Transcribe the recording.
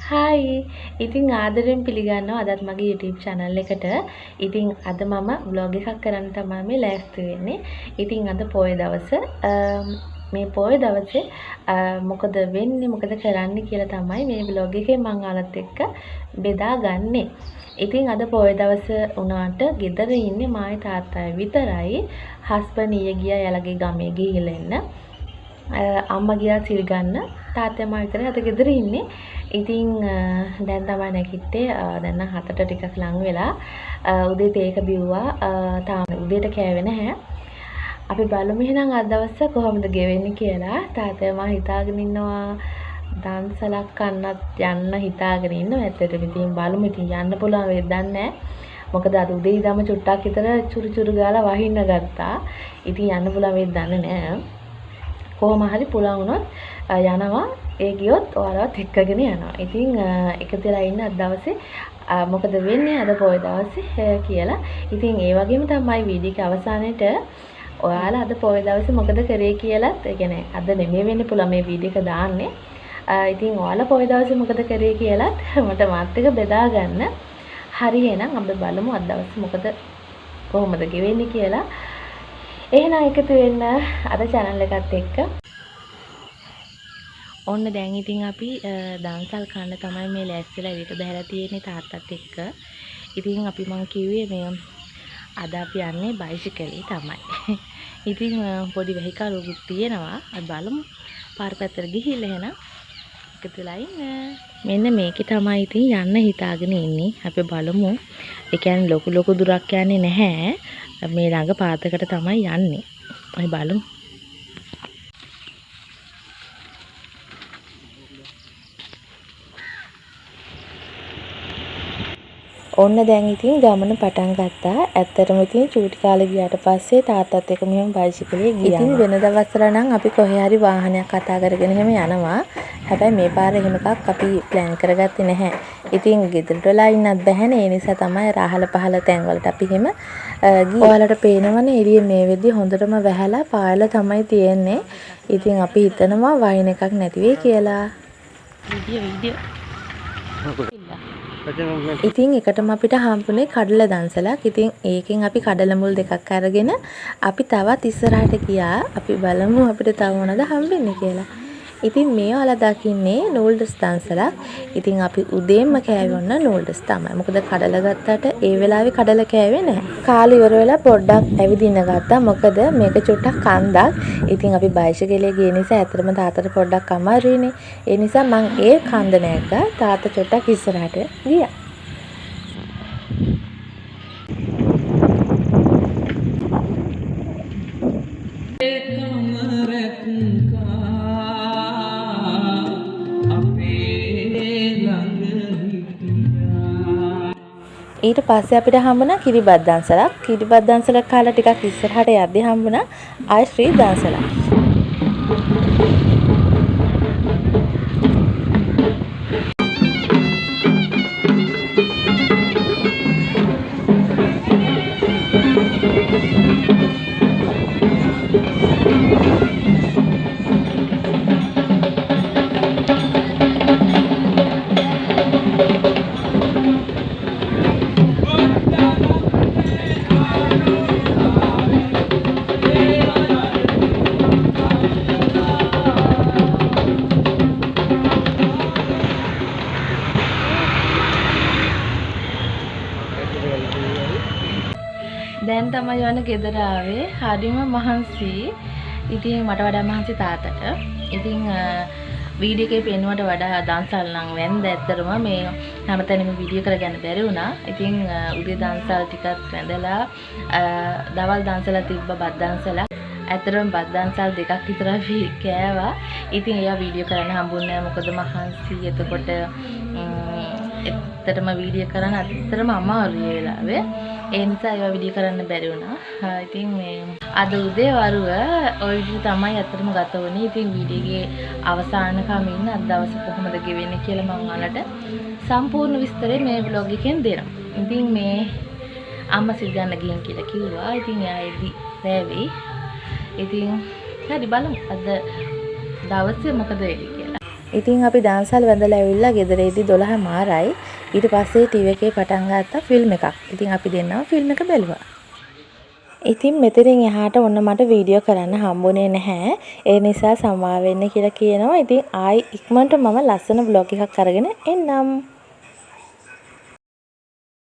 Hi. ඉතින් ආදරෙන් පිළිගන්නවා අදත් මගේ YouTube channel එකට. ඉතින් අද මම vlog එකක් කරන්න තමයි මේ ලෑස්ති වෙන්නේ. ඉතින් අද පොය දවස. මේ පොය දවසේ මොකද වෙන්නේ මොකද කරන්න කියලා තමයි මේ vlog එකේ මම ඔයාලත් එක්ක බෙදාගන්නේ. ඉතින් අද පොය දවස වුණාට ගෙදර ඉන්නේ මායි තාත්තයි විතරයි. හස්බන්ඩ් ඊයේ ගියා යාළගේ ගමේ ගිහිල්ලා එන්න. අම්මා ගියා සිල් ගන්න. තාත්තයා මා විතරයි අද ගෙදර ඉන්නේ. ඉතින් දැන් තමයි නැගිට්ටේ. දැන් නම් 7ට ටිකක් ලඟ වෙලා. උදේ තේක බිව්වා. තාම උදේට කෑවේ නැහැ. අපි බලමු එහෙනම් අද දවස කොහොමද ගෙවෙන්නේ කියලා. තාත්තයා මා හිතාගෙන ඉන්නවා දන්සලක් කන්නත් යන්න හිතාගෙන ඉන්නවා. ඇත්තටම ඉතින් බලමු ඉතින් යන්න පුළුවන් වේද දන්නේ නැහැ. මොකද අද උදේ ඉඳන්ම චුට්ටක් විතර චුරු චුරු ගාලා වහින්න ගත්තා. ඉතින් යන්න පුළුවන් වේද දන්නේ නැහැ. කොහොම හරි පුළුවන් වුණොත් යනවා. ඒ ගියොත් ඔයාලවත් එක්කගෙන යනවා. ඉතින් එකතු වෙලා ඉන්න අද දවසේ මොකද වෙන්නේ අද පොය දවසේ කියලා. ඉතින් ඒ වගේම තමයි වීඩියෝ එක අවසානයේට ඔයාලා අද පොය දවසේ මොකද කරේ කියලාත් ඒ කියන්නේ අද නෙමෙයි වෙන්න පුළුවන් මේ වීඩියෝ එක දාන්නේ. ඉතින් ඔයාලා පොය දවසේ මොකද කරේ කියලාත් මට මාත් එක්ක බෙදා ගන්න. හරි එහෙනම් අපි බලමු අද දවසේ මොකද කොහොමද ගෙවෙන්නේ කියලා. එහෙනම් එකතු වෙන්න අද channel එකත් එක්ක. ඔන්න දැන් ඉතින් අපි දන්සල් කන්න තමයි මේ ලෑස්තිලා එළියට බහලා තියෙන්නේ තාත්තත් එක්ක. ඉතින් අපි මං කිව්වේ මේ අද අපි යන්නේ බයිසිකලේ තමයි. ඉතින් පොඩි වෙහිකලුකුත් තියෙනවා. අපි බලමු පාර පැත්තට ගිහිල්ලා එහෙනම් එකතු වෙලා ඉන්න. මෙන්න මේකේ තමයි ඉතින් යන්න හිතාගෙන ඉන්නේ. අපි බලමු. ඒ කියන්නේ ලොකු දුරක් යන්නේ නැහැ. මේ ළඟ පාතකට තමයි යන්නේ. අපි බලමු. ඔන්න දැන් ඉතින් ගමන පටන් ගත්තා. ඇත්තටම ඉතින් චූටි කාලේ ගියාට පස්සේ තාත්තත් එක්ක මෙහෙම බයිසිකලේ ගියා. ඉතින් වෙන දවස්වල නම් අපි කොහේ හරි වාහනයක් කතා කරගෙන එහෙම යනවා. හැබැයි මේ පාර එහෙම එකක් අපි ප්ලෑන් කරගත්තේ නැහැ. ඉතින් ගෙදරට වෙලා ඉන්නත් බැහැනේ. ඒ නිසා තමයි රහල පහල තැන් වලට අපි එහෙම ගියේ. ඔයාලට පේනවනේ එළියේ මේ වෙද්දි හොඳටම වැහැලා පායලා තමයි තියෙන්නේ. ඉතින් අපි හිතනවා වයින් එකක් නැති වෙයි කියලා. වීඩියෝ ඉතින් එකටම අපිට හම්බුනේ කඩල දන්සලක්. ඉතින් ඒකෙන් අපි කඩල මුල් දෙකක් අරගෙන අපි තවත් ඉස්සරහට ගියා. අපි බලමු අපිට තව මොනවද හම්බෙන්නේ කියලා. ඉතින් මේ ඔයාලා දකින්නේ නූඩ්ල්ස් දන්සලක්. ඉතින් අපි උදේම කෑවොන්න නූඩ්ල්ස් තමයි. මොකද කඩල ගත්තට ඒ වෙලාවේ කඩල කෑවේ නැහැ. කාලේ ඉවර වෙලා පොඩ්ඩක් ඇවිදින්න ගත්තා. මොකද මේක චුට්ටක් කන්දක්. ඉතින් අපි බයිසිකලේ ගිය නිසා ඇත්තටම තාත්තට පොඩ්ඩක් අමාරුයිනේ. ඒ නිසා මං ඒ කන්ද නැග්ගා. තාත්තා චුට්ටක් ඉස්සරහට ගියා. ඊට පස්සේ අපිට හම්බුණා කිරිබත් දන්සලක්. කිරිබත් දන්සලක් කාලා ටිකක් ඉස්සරහට යද්දී හම්බුණා ආශ්‍රී දන්සලක්. දැන් තමයි යන ගෙදර ආවේ. හරිම මහන්සි. ඉතින් මට වඩා මහන්සි තාත්තට. ඉතින් වීඩියෝ එකේ පේනවට වඩා දන්සල් නම් වැන්ද ඇත්තටම මේ හැමතැනම වීඩියෝ කරගන්න බැරි වුණා. ඉතින් උදේ දන්සල් ටිකක් වැඳලා දවල් දන්සල තිබ්බ බත් දන්සල. ඇත්තටම බත් දන්සල් දෙකක් විතර කෑවා. ඉතින් ඒවා වීඩියෝ කරන්න හම්බුන්නේ නැහැ. මොකද මහන්සි. එතකොට ඇත්තටම වීඩියෝ කරන්න ඇත්තටම අමාරුයි ඒ වෙලාවේ. ඒ නිසා ඒවා වීඩියෝ කරන්න බැරි වුණා. ඉතින් මේ අද උදේ වරුව ওই විදිහට තමයි ඇත්තටම ගත වුණේ. ඉතින් වීඩියෝ එකේ අවසාන කමින් අද දවසේ කොහොමද ගෙවෙන්නේ කියලා මම ඔයාලට සම්පූර්ණ විස්තරය මේ vlog එකෙන් දෙනවා. ඉතින් මේ අම්මා සිල් ගන්න ගියන් කියලා කිව්වා. ඉතින් එයා එදි රැවි. ඉතින් හරි බලමු අද දවසේ මොකද වෙන්නේ කියලා. ඉතින් අපි දන්සල් වැඳලා ඇවිල්ලා ගෙදරේදී 12 මාරයි. ඊට පස්සේ ටීවී එකේ පටන් ගත්තා ෆිල්ම් එකක්. ඉතින් අපි දෙන්නම ෆිල්ම් එක බැලුවා. ඉතින් මෙතනින් එහාට ඔන්න මට වීඩියෝ කරන්න හම්බුනේ නැහැ. ඒ නිසා සමාව වෙන්න කියලා කියනවා. ඉතින් ආයි ඉක්මනට මම ලස්සන vlog එකක් අරගෙන එන්නම්.